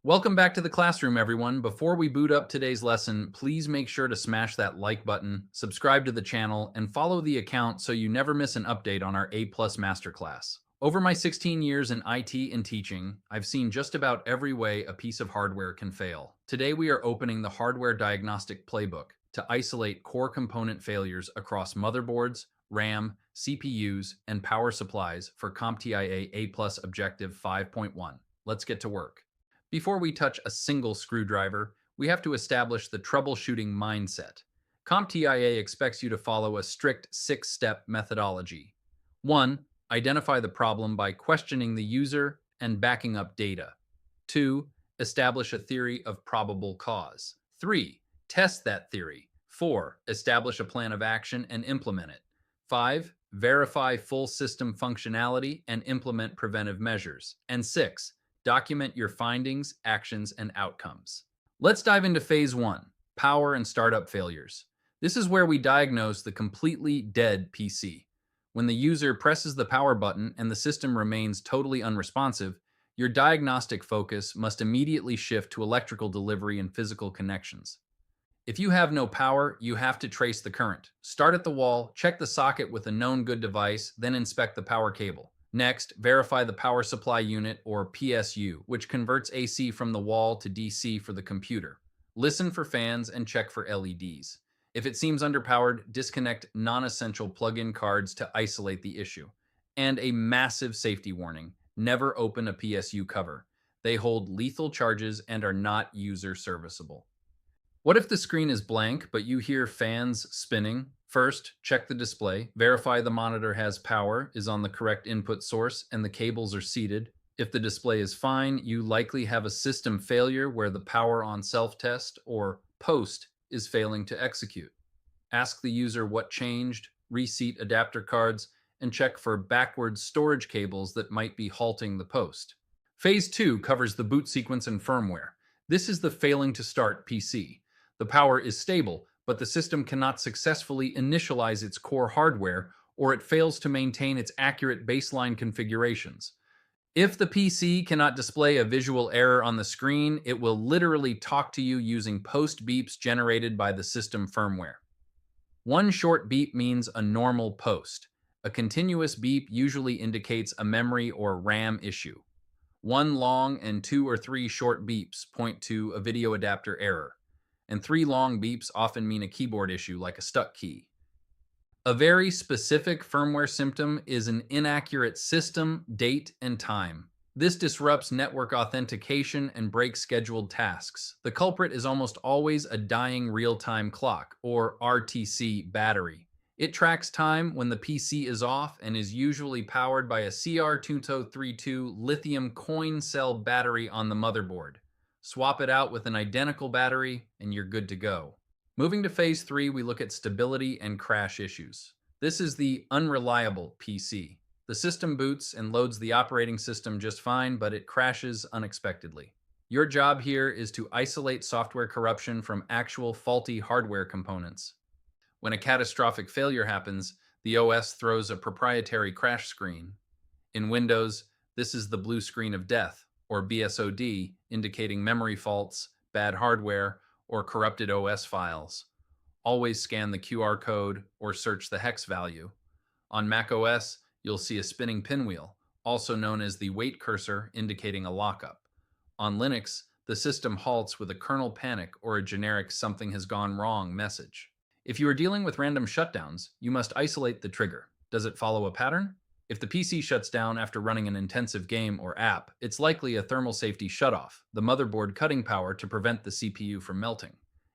Welcome back to the classroom, everyone. Before we boot up today's lesson, please make sure to smash that like button, subscribe to the channel, and follow the account so you never miss an update on our A-plus masterclass. Over my 16 years in IT and teaching, I've seen just about every way a piece of hardware can fail. Today we are opening the Hardware Diagnostic Playbook to isolate core component failures across motherboards, RAM, CPUs, and power supplies for CompTIA A-plus Objective 5.1. Let's get to work. Before we touch a single screwdriver, we have to establish the troubleshooting mindset. CompTIA expects you to follow a strict six-step methodology. 1. Identify the problem by questioning the user and backing up data. 2. Establish a theory of probable cause. 3. Test that theory. 4. Establish a plan of action and implement it. 5. Verify full system functionality and implement preventive measures. And 6. Document your findings, actions, and outcomes. Let's dive into phase 1, power and startup failures. This is where we diagnose the completely dead PC. When the user presses the power button and the system remains totally unresponsive, your diagnostic focus must immediately shift to electrical delivery and physical connections. If you have no power, you have to trace the current. Start at the wall, check the socket with a known good device, then inspect the power cable. Next, verify the power supply unit, or PSU, which converts AC from the wall to DC for the computer. Listen for fans and check for LEDs. If it seems underpowered, disconnect non-essential plug-in cards to isolate the issue. And a massive safety warning: never open a PSU cover. They hold lethal charges and are not user serviceable. What if the screen is blank, but you hear fans spinning? First, check the display. Verify the monitor has power, is on the correct input source, and the cables are seated. If the display is fine, you likely have a system failure where the power on self-test, or POST, is failing to execute. Ask the user what changed, reseat adapter cards, and check for backwards storage cables that might be halting the POST. Phase 2 covers the boot sequence and firmware. This is the failing to start PC. The power is stable, but the system cannot successfully initialize its core hardware, or it fails to maintain its accurate baseline configurations. If the PC cannot display a visual error on the screen, it will literally talk to you using post beeps generated by the system firmware. One short beep means a normal post. A continuous beep usually indicates a memory or RAM issue. One long and 2 or 3 short beeps point to a video adapter error, and 3 long beeps often mean a keyboard issue like a stuck key. A very specific firmware symptom is an inaccurate system, date, and time. This disrupts network authentication and breaks scheduled tasks. The culprit is almost always a dying real-time clock, or RTC battery. It tracks time when the PC is off and is usually powered by a CR2232 lithium coin cell battery on the motherboard. Swap it out with an identical battery, and you're good to go. Moving to phase 3, we look at stability and crash issues. This is the unreliable PC. The system boots and loads the operating system just fine, but it crashes unexpectedly. Your job here is to isolate software corruption from actual faulty hardware components. When a catastrophic failure happens, the OS throws a proprietary crash screen. In Windows, this is the blue screen of death, or BSOD, indicating memory faults, bad hardware, or corrupted OS files. Always scan the QR code or search the hex value. On macOS, you'll see a spinning pinwheel, also known as the wait cursor, indicating a lockup. On Linux, the system halts with a kernel panic or a generic "something has gone wrong" message. If you are dealing with random shutdowns, you must isolate the trigger. Does it follow a pattern? If the PC shuts down after running an intensive game or app, it's likely a thermal safety shutoff, the motherboard cutting power to prevent the CPU from melting.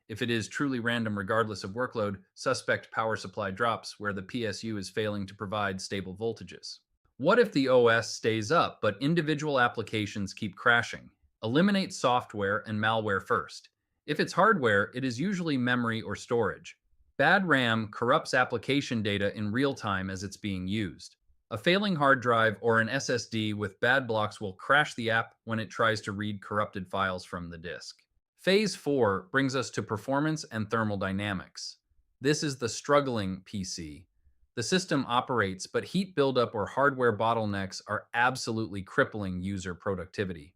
If it is truly random regardless of workload, suspect power supply drops where the PSU is failing to provide stable voltages. What if the OS stays up, but individual applications keep crashing? Eliminate software and malware first. If it's hardware, it is usually memory or storage. Bad RAM corrupts application data in real time as it's being used. A failing hard drive or an SSD with bad blocks will crash the app when it tries to read corrupted files from the disk. Phase 4 brings us to performance and thermal dynamics. This is the struggling PC. The system operates, but heat buildup or hardware bottlenecks are absolutely crippling user productivity.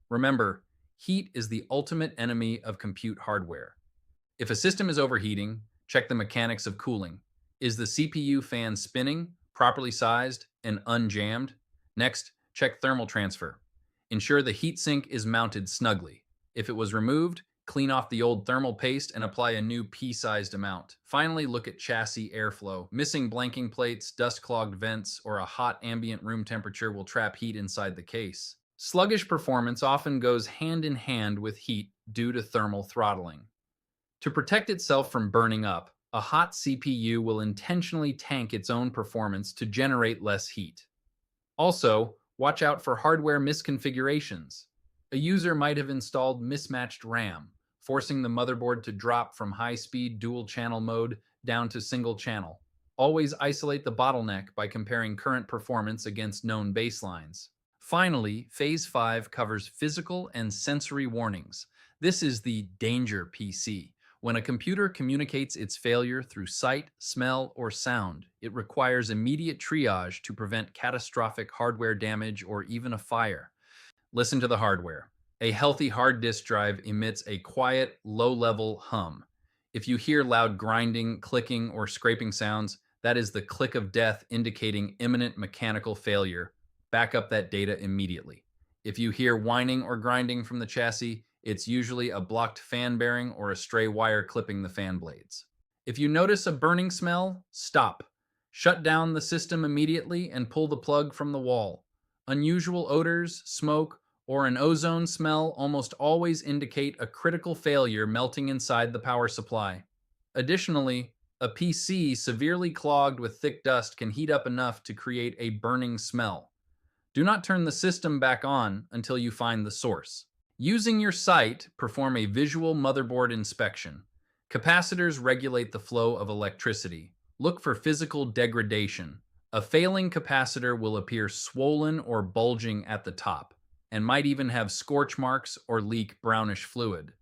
Remember, Heat is the ultimate enemy of compute hardware. If a system is overheating, check the mechanics of cooling. Is the CPU fan spinning, properly sized, and unjammed? Next, check thermal transfer. Ensure the heatsink is mounted snugly. If it was removed, clean off the old thermal paste and apply a new pea-sized amount. Finally, look at chassis airflow. Missing blanking plates, dust-clogged vents, or a hot ambient room temperature will trap heat inside the case. Sluggish performance often goes hand in hand with heat due to thermal throttling. To protect itself from burning up, a hot CPU will intentionally tank its own performance to generate less heat. Also, watch out for hardware misconfigurations. A user might have installed mismatched RAM, forcing the motherboard to drop from high-speed dual-channel mode down to single-channel. Always isolate the bottleneck by comparing current performance against known baselines. Finally, Phase 5 covers physical and sensory warnings. This is the danger PC. When a computer communicates its failure through sight, smell, or sound, it requires immediate triage to prevent catastrophic hardware damage or even a fire. Listen to the hardware. A healthy hard disk drive emits a quiet, low-level hum. If you hear loud grinding, clicking, or scraping sounds, that is the click of death indicating imminent mechanical failure. Back up that data immediately. If you hear whining or grinding from the chassis, it's usually a blocked fan bearing or a stray wire clipping the fan blades. If you notice a burning smell, stop. Shut down the system immediately and pull the plug from the wall. Unusual odors, smoke, or an ozone smell almost always indicate a critical failure melting inside the power supply. Additionally, a PC severely clogged with thick dust can heat up enough to create a burning smell. Do not turn the system back on until you find the source. Using your sight, perform a visual motherboard inspection. Capacitors regulate the flow of electricity. Look for physical degradation. A failing capacitor will appear swollen or bulging at the top, and might even have scorch marks or leak brownish fluid.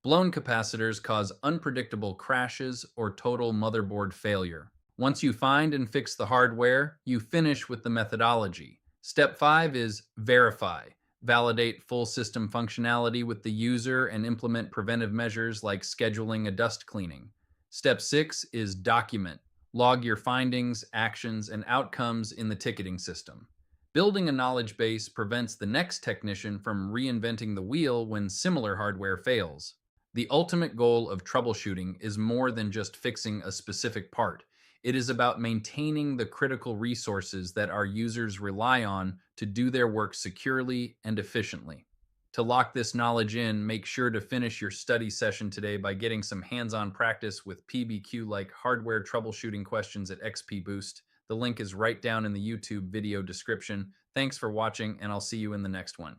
Blown capacitors cause unpredictable crashes or total motherboard failure. Once you find and fix the hardware, you finish with the methodology. Step 5 is verify. Validate full system functionality with the user and implement preventive measures like scheduling a dust cleaning. Step 6 is document. Log your findings, actions, and outcomes in the ticketing system. Building a knowledge base prevents the next technician from reinventing the wheel when similar hardware fails. The ultimate goal of troubleshooting is more than just fixing a specific part. It is about maintaining the critical resources that our users rely on to do their work securely and efficiently. To lock this knowledge in, make sure to finish your study session today by getting some hands-on practice with PBQ-like hardware troubleshooting questions at XP Boost. The link is right down in the YouTube video description. Thanks for watching, and I'll see you in the next one.